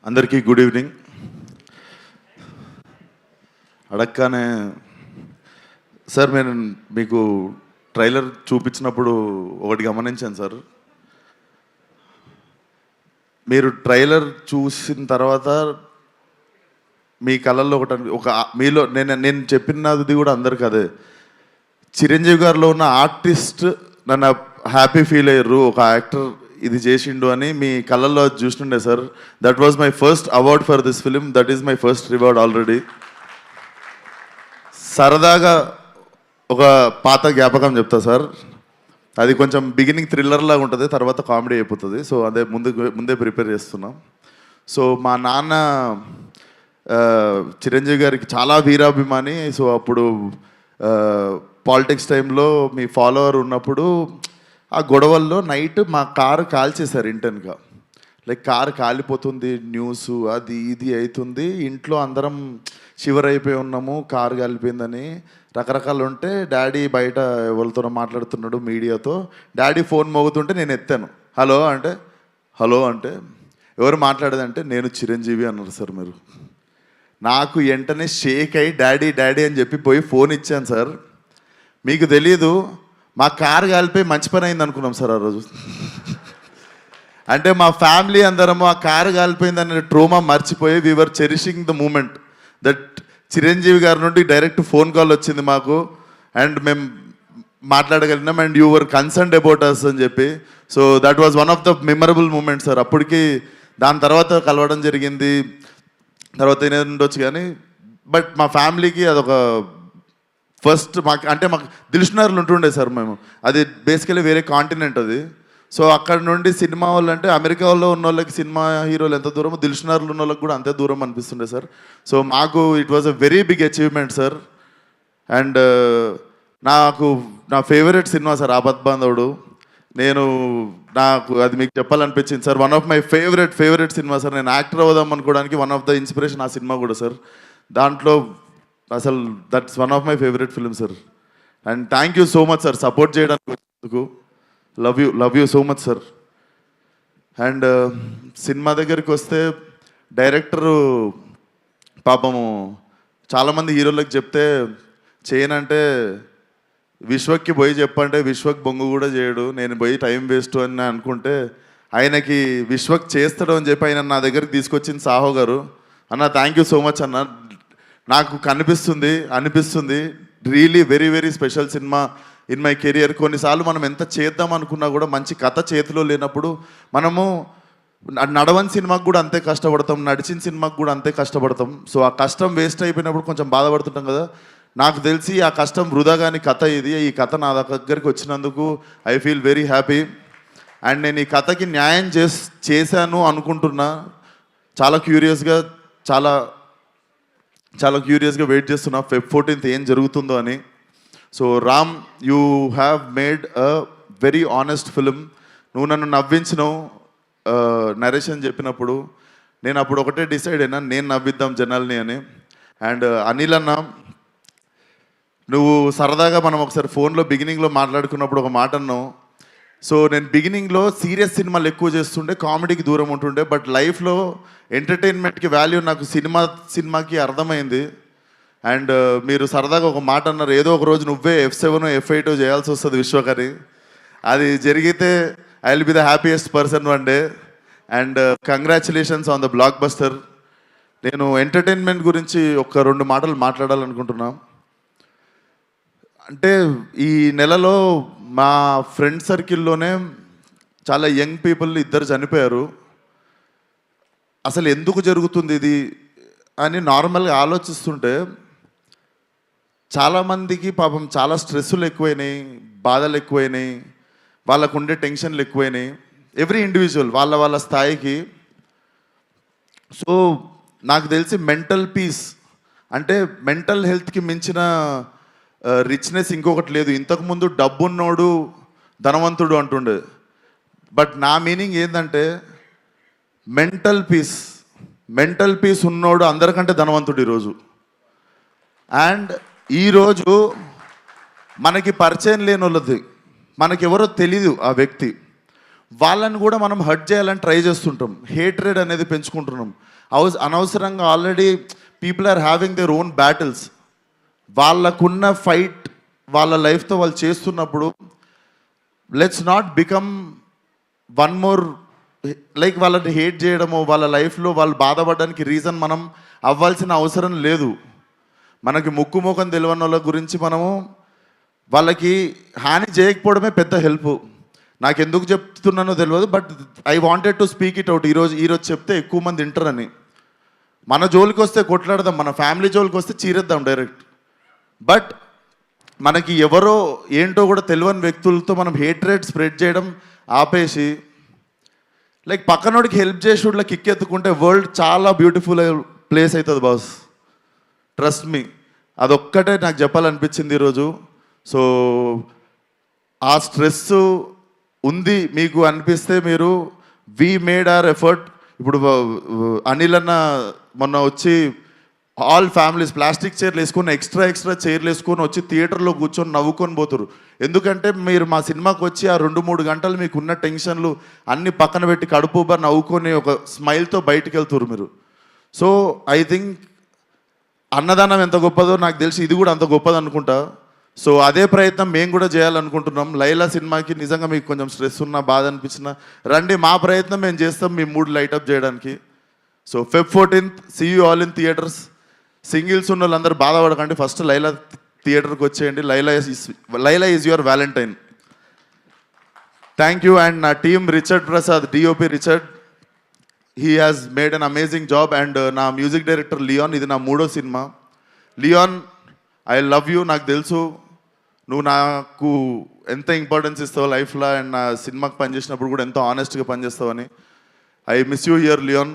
అందరికీ good evening. అడగగానే sir నేను మీకు ట్రైలర్ చూపించినప్పుడు ఒకటి గమనించాను సార్. మీరు ట్రైలర్ చూసిన తర్వాత మీ కళల్లో ఒక మీలో నేను చెప్పినది కూడా అందరికి అదే, చిరంజీవి గారిలో ఉన్న ఆర్టిస్ట్ నన్ను హ్యాపీ ఫీల్ అయ్యారు, ఒక యాక్టర్ ఇది చేసిండు అని మీ కళల్లో చూస్తుండే sir. That was my first award for this film, that is my first reward already. సరదాగా ఒక పాత జ్ఞాపకం చెప్తా సార్. అది కొంచెం బిగినింగ్ థ్రిల్లర్ లాగా ఉంటుంది, తర్వాత కామెడీ అయిపోతుంది. సో అదే ముందే ప్రిపేర్ చేస్తున్నాం. సో మా నాన్న చిరంజీవి గారికి చాలా వీరాభిమాని. సో అప్పుడు పాలిటిక్స్ టైంలో మీ ఫాలోవర్ ఉన్నప్పుడు ఆ గొడవల్లో నైట్ మా కారు కాల్చేశారు ఇంటెన్గా. లైక్ కారు కాలిపోతుంది, న్యూస్ అది ఇది అవుతుంది, ఇంట్లో అందరం షివర్ అయిపోయి ఉన్నాము, కారు కాలిపోయిందని రకరకాలు ఉంటే డాడీ బయట ఎవరితో మాట్లాడుతున్నాడు మీడియాతో. డాడీ ఫోన్ మోగుతుంటే నేను ఎత్తాను. హలో అంటే ఎవరు మాట్లాడేదంటే నేను చిరంజీవి అన్నారు సార్. మీరు నాకు వెంటనే షేక్ అయ్యి డాడీ అని చెప్పి పోయి ఫోన్ ఇచ్చాను సార్. మీకు తెలీదు, మా కారు కాలిపోయి మంచి పని అయింది అనుకున్నాం సార్ ఆ రోజు. అంటే మా ఫ్యామిలీ అందరము ఆ కారు కాలిపోయిందనే ట్రోమా మర్చిపోయి we're cherishing the moment that Chiranjeevi గారి నుండి డైరెక్ట్ ఫోన్ కాల్ వచ్చింది మాకు అండ్ మేము మాట్లాడగలిగినాం and you were concerned about us అని చెప్పి. So that was one of the memorable moment sir. అప్పటికి దాని తర్వాత కలవడం జరిగింది, తర్వాత ఏదైనా ఉండొచ్చు కానీ బట్ మా ఫ్యామిలీకి అదొక ఫస్ట్ మాకు దిల్షునగర్లు ఉంటుండే సార్. మేము అది బేసికలీ వేరే కాంటినెంట్ అది. సో అక్కడ నుండి సినిమా వాళ్ళు అంటే అమెరికాలో ఉన్న వాళ్ళకి సినిమా హీరోలు ఎంత దూరమో దిల్షునగర్లు ఉన్న వాళ్ళకి కూడా అంతే దూరం అనిపిస్తుండే సార్. సో మాకు it was a very big achievement sir. And నా favourite cinema sir Aapadbandhavudu. నాకు అది మీకు చెప్పాలనిపించింది sir. One of my favourite cinema sir. నేను యాక్టర్ అవుదాం అనుకోవడానికి వన్ ఆఫ్ ద ఇన్స్పిరేషన్ ఆ సినిమా కూడా సార్. దాంట్లో అసలు that's one of my favourite film sir. And thank you so much sir support చేయడానికి వచ్చినందుకు. Love you so much sir. And cinema దగ్గరికి వస్తే డైరెక్టరు పాపము చాలామంది హీరోలకు చెప్తే చేయనంటే విశ్వక్కి పోయి చెప్పంటే విశ్వక్ బొంగు కూడా చేయడు, నేను పోయి టైం వేస్ట్ అని అనుకుంటే ఆయనకి విశ్వక్ చేస్తాడు అని చెప్పి ఆయన నా దగ్గరికి తీసుకొచ్చింది సాహో గారు. అన్న థ్యాంక్ యూ సో మచ్ అన్న. నాకు అనిపిస్తుంది really very very special cinema in my career. కొన్నిసార్లు మనం ఎంత చేద్దాం అనుకున్నా కూడా మంచి కథ చేతిలో లేనప్పుడు మనము నడవని సినిమాకు కూడా అంతే కష్టపడతాం, నడిచిన సినిమాకు కూడా అంతే కష్టపడతాం. సో ఆ కష్టం వేస్ట్ అయిపోయినప్పుడు కొంచెం బాధపడుతుంటాం కదా. నాకు తెలిసి ఆ కష్టం వృధాగాని కథ ఇది. ఈ కథ నా దగ్గరికి వచ్చినందుకు I feel very happy. And నేను ఈ కథకి న్యాయం చేశాను అనుకుంటున్నా. చాలా క్యూరియస్గా వెయిట్ చేస్తున్నా Feb 14th ఏం జరుగుతుందో అని. So Ram, you have made a very honest film. నువ్వు నన్ను నవ్వించినావు నరేషన్ చెప్పినప్పుడు. నేను అప్పుడు ఒకటే డిసైడ్ అయినా, నేను నవ్విద్దాం జనాల్ని అని. అండ్ అనిల్ అన్న, నువ్వు సరదాగా మనం ఒకసారి ఫోన్లో బిగినింగ్లో మాట్లాడుకున్నప్పుడు ఒక మాట అన్నావు. సో నేను బిగినింగ్లో సీరియస్ సినిమాలు ఎక్కువ చేస్తుండే, కామెడీకి దూరం ఉంటుండే. బట్ లైఫ్లో ఎంటర్టైన్మెంట్కి వాల్యూ నాకు సినిమాకి అర్థమైంది. అండ్ మీరు సరదాగా ఒక మాట అన్నారు, ఏదో ఒక రోజు నువ్వే F7 F8 చేయాల్సి వస్తుంది విశ్వకని. అది జరిగితే I will be the happiest person one day. And congratulations on the block buster. నేను ఎంటర్టైన్మెంట్ గురించి ఒక 2 మాటలు మాట్లాడాలనుకుంటున్నా. అంటే ఈ నెలలో మా ఫ్రెండ్ సర్కిల్లోనే చాలా యంగ్ పీపుల్ 2 చనిపోయారు. అసలు ఎందుకు జరుగుతుంది ఇది అని నార్మల్గా ఆలోచిస్తుంటే చాలామందికి పాపం చాలా స్ట్రెస్సులు ఎక్కువైనాయి, బాధలు ఎక్కువైనాయి, వాళ్ళకు ఉండే టెన్షన్లు ఎక్కువైనాయి. ఎవ్రీ ఇండివిజువల్ వాళ్ళ స్థాయికి. సో నాకు తెలిసి మెంటల్ పీస్ అంటే మెంటల్ హెల్త్కి మించిన రిచ్నెస్ ఇంకొకటి లేదు. ఇంతకుముందు డబ్బున్నోడు ధనవంతుడు అంటుండే, బట్ నా మీనింగ్ ఏంటంటే మెంటల్ పీస్ ఉన్నోడు అందరికంటే ధనవంతుడు ఈరోజు. అండ్ ఈరోజు మనకి పరిచయం లేని వాళ్ళది, మనకెవరో తెలీదు ఆ వ్యక్తి. వాళ్ళని కూడా మనం హర్ట్ చేయాలని ట్రై చేస్తుంటాం. హేట్రెడ్ అనేది పెంచుకుంటున్నాం. అనవసరంగా already people are having their own battles. వాళ్ళకున్న ఫైట్ వాళ్ళ లైఫ్తో వాళ్ళు చేస్తున్నప్పుడు let's not become one more, like వాళ్ళని హేట్ చేయడము, వాళ్ళ లైఫ్లో వాళ్ళు బాధపడడానికి రీజన్ మనం అవ్వాల్సిన అవసరం లేదు. మనకి ముక్కు ముఖం తెలియని వాళ్ళ గురించి మనము వాళ్ళకి హాని చేయకపోవడమే పెద్ద హెల్ప్. నాకు ఎందుకు చెప్తున్నానో తెలియదు, but I wanted to speak it out. ఈరోజు చెప్తే ఎక్కువ మంది వింటారని. మన జోలికి వస్తే కొట్లాడదాం, మన ఫ్యామిలీ జోలికి వస్తే చీరేద్దాం డైరెక్ట్. బట్ మనకి ఎవరో ఏంటో కూడా తెలియని వ్యక్తులతో మనం హేట్రేట్ స్ప్రెడ్ చేయడం ఆపేసి, లైక్ పక్కనోడికి హెల్ప్ చేసేట్లా కిక్ ఎత్తుకుంటే వరల్డ్ చాలా బ్యూటిఫుల్ ప్లేస్ అవుతుంది బాస్. ట్రస్ట్ మీ, అదొక్కటే నాకు చెప్పాలనిపించింది ఈరోజు. సో ఆ స్ట్రెస్ ఉంది మీకు అనిపిస్తే మీరు వీ మేడ్ అవర్ ఎఫర్ట్. ఇప్పుడు అనిల్ అన్న మొన్న వచ్చి ఆల్ ఫ్యామిలీస్ ప్లాస్టిక్ చైర్లు వేసుకొని ఎక్స్ట్రా చైర్లు వేసుకొని వచ్చి థియేటర్లో కూర్చొని నవ్వుకొని పోతారు. ఎందుకంటే మీరు మా సినిమాకి వచ్చి ఆ 2-3 గంటలు మీకు ఉన్న టెన్షన్లు అన్ని పక్కన పెట్టి కడుపుబా నవ్వుకొని ఒక స్మైల్తో బయటికి వెళ్తారు మీరు. సో ఐ థింక్ అన్నదానం ఎంత గొప్పదో నాకు తెలిసి ఇది కూడా అంత గొప్పది అనుకుంటా. సో అదే ప్రయత్నం మేము కూడా చేయాలనుకుంటున్నాం. లైలా సినిమాకి నిజంగా మీకు కొంచెం స్ట్రెస్ ఉన్నా, బాధ అనిపించినా రండి, మా ప్రయత్నం మేము చేస్తాం మీ మూడ్ లైటప్ చేయడానికి. So Feb 14th see you all in theatres. Singles ఉన్న వాళ్ళందరూ బాధపడకండి, ఫస్ట్ లైలా థియేటర్కి వచ్చేయండి. Laila is your valentine. Thank you. And నా team Richard Prasad, DOP Richard, he has made an amazing job. And నా మ్యూజిక్ డైరెక్టర్ లియాన్, ఇది నా 3వ సినిమా. Leon, I love you. నాకు తెలుసు నువ్వు నాకు ఎంత ఇంపార్టెన్స్ ఇస్తావు లైఫ్లో, అండ్ నా సినిమాకి పనిచేసినప్పుడు కూడా ఎంతో ఆనెస్ట్గా పనిచేస్తావని. I miss you here Leon.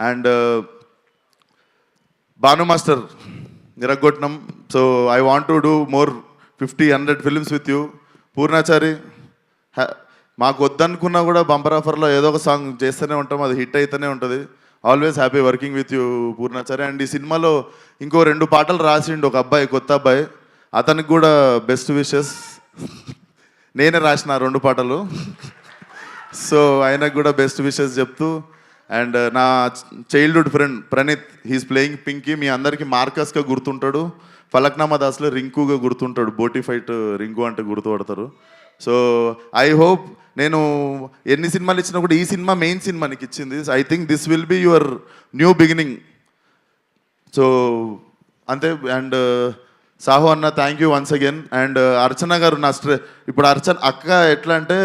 And Bhanu master నిరగొట్నం. So I want to do more 50-100 films with you. Purnachari, మాకు వద్దనుకున్నా కూడా బంపర్ ఆఫర్లో ఏదో ఒక సాంగ్ చేస్తూనే ఉంటాం, అది హిట్ అయితేనే ఉంటుంది. Always happy working with you Purnachari. And ఈ సినిమాలో ఇంకో 2 పాటలు రాసిండు ఒక అబ్బాయి, కొత్త అబ్బాయి, అతనికి కూడా బెస్ట్ విషెస్. నేనే రాసిన 2 పాటలు. సో ఆయనకు కూడా బెస్ట్ విషెస్ చెప్తూ. అండ్ నా childhood friend Praneeth, he's playing Pinky. మీ అందరికీ మార్కస్గా గుర్తుంటాడు, ఫలక్నామా దాస్లో రింకుగా గుర్తుంటాడు, బోటీ ఫైట్ రింకు అంటే గుర్తుపడతారు. సో ఐ హోప్ నేను ఎన్ని సినిమాలు ఇచ్చినా కూడా ఈ సినిమా మెయిన్ సినిమా నీకు ఇచ్చింది. I think this will be your new beginning. So అంతే. అండ్ సాహు అన్న, thank you once again. And Archana గారు, నా ఇప్పుడు అక్క ఎట్లా అంటే,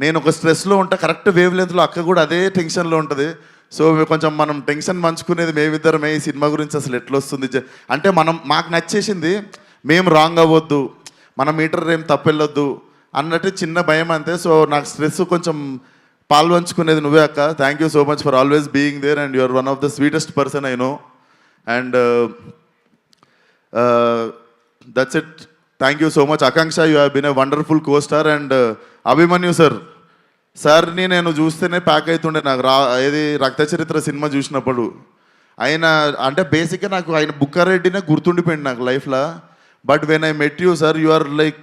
నేను ఒక స్ట్రెస్లో ఉంటా, కరెక్ట్ వేవ్ లెంత్లో అక్క కూడా అదే టెన్షన్లో ఉంటుంది. సో కొంచెం మనం టెన్షన్ పంచుకునేది మేమిద్దరమే. ఈ సినిమా గురించి అసలు ఎట్లా వస్తుంది అంటే మాకు నచ్చేసింది, మేము రాంగ్ అవ్వద్దు, మన మీటర్ ఏం తప్పెళ్ళొద్దు అన్నట్టు చిన్న భయం అంతే. సో నాకు స్ట్రెస్ కొంచెం పాల్పంచుకునేది నువ్వే అక్క. Thank you so much for always being there. And you are one of the sweetest person I know. And that's it. Thank you so much. Akanksha, you have been a wonderful costar. And Abhimanyu సార్ని నేను చూస్తేనే pack అవుతుండే. నాకు ఏది రక్త చరిత్ర cinema చూసినప్పుడు ఆయన అంటే బేసిక్గా నాకు ఆయన బుక్కారెడ్డినే గుర్తుండిపోయింది నాకు లైఫ్లో. But when I met you sir, you are like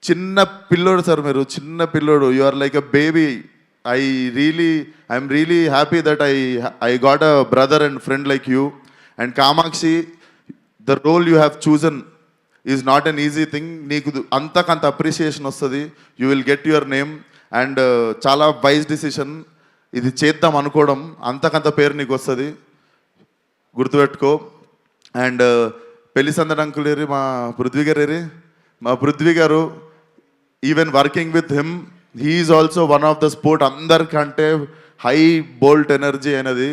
చిన్న పిల్లోడు సార్, మీరు చిన్న పిల్లోడు. You are like a baby. I'm really happy that I got a brother and friend like you. And Kamakshi, the role you have chosen is not an easy thing. నీకు అంతకంత appreciation వస్తుంది, you will get your name. And చాలా wise decision ఇది చేద్దాం అనుకోవడం, అంతకంత పేరు నీకు వస్తుంది, గుర్తుపెట్టుకో. అండ్ పెళ్లి సందడి అంకుల్ ఏరి, మా పృథ్వీ గారు, even working with him, he is also one of the sport. అందరికంటే హై బోల్ట్ ఎనర్జీ అనేది.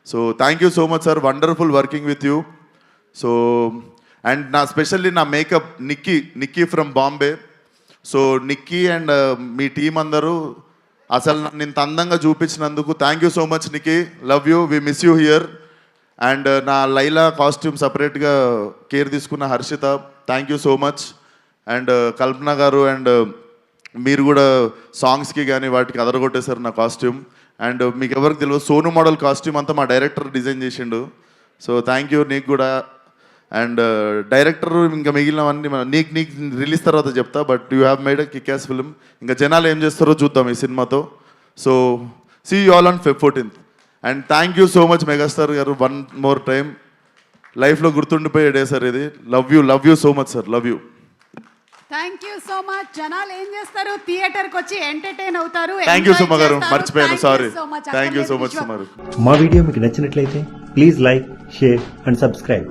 So thank you so much sir, wonderful working with you. So and specially నా makeup Nikki from Bombay. So Nikki and మీ team అందరూ అసలు నన్ను ఇంత అందంగా చూపించినందుకు thank you so much Nikki, love you, we miss you here. And నా Laila costume సపరేట్గా కేర్ తీసుకున్న Harshitha, thank you so much. And కల్పన గారు, అండ్ మీరు కూడా సాంగ్స్కి కానీ వాటికి అదరగొట్టేశారు నా కాస్ట్యూమ్. అండ్ మీకు ఎవరికి తెలియదు, సోను మోడల్ కాస్ట్యూమ్ అంతా మా డైరెక్టర్ డిజైన్ చేసిండు. సో థ్యాంక్ యూ నీకు కూడా. అండ్ డైరెక్టర్ ఇంకా మిగిలినవన్నీ నీకు రిలీజ్ తర్వాత చెప్తా, but you have made a kick ass film. ఇంకా జనాలు ఏం చేస్తారో చూద్దాం ఈ సినిమాతో. So see you all on Feb 14th. And thank you so much megastar garu, one more time. లైఫ్లో గుర్తుండిపోయే డే సార్ ఇది. Love you so much sir, love you. Thank you so much. జనాలు ఏం చేస్తారు, థియేటర్కి వచ్చి ఎంటర్టైన్ అవుతారు. థ్యాంక్ యూ సుమ గారు, మర్చిపోయాను, sorry. Thank you so much Suma గారు. మా వీడియో మీకు నచ్చినట్లయితే please like, share and subscribe.